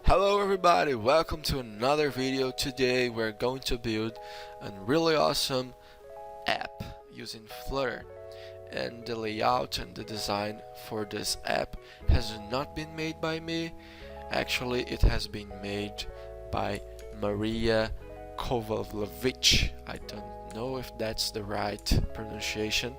Hello everybody, welcome to another video. Today we're going to build a really awesome app using Flutter, and the layout and the design for this app has not been made by me. Actually, it has been made by Maria Kovalevich. I don't know if that's the right pronunciation,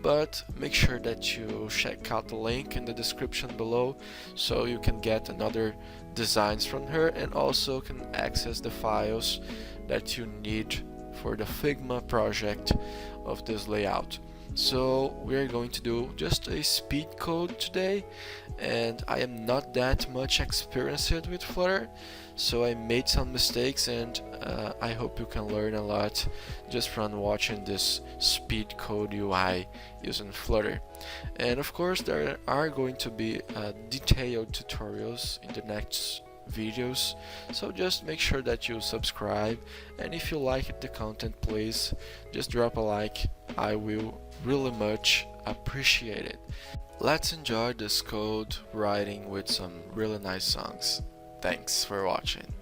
but make sure that you check out the link in the description below so you can get another designs from her and also can access the files that you need for the Figma project of this layout. So we're going to do just a speed code today, and I am not that much experienced with Flutter, so I made some mistakes, and I hope you can learn a lot just from watching this speed code UI using Flutter. And of course there are going to be detailed tutorials in the next videos, so just make sure that you subscribe, and if you like the content, please just drop a like. I will really much appreciate it. Let's enjoy this code writing with some really nice songs. Thanks for watching.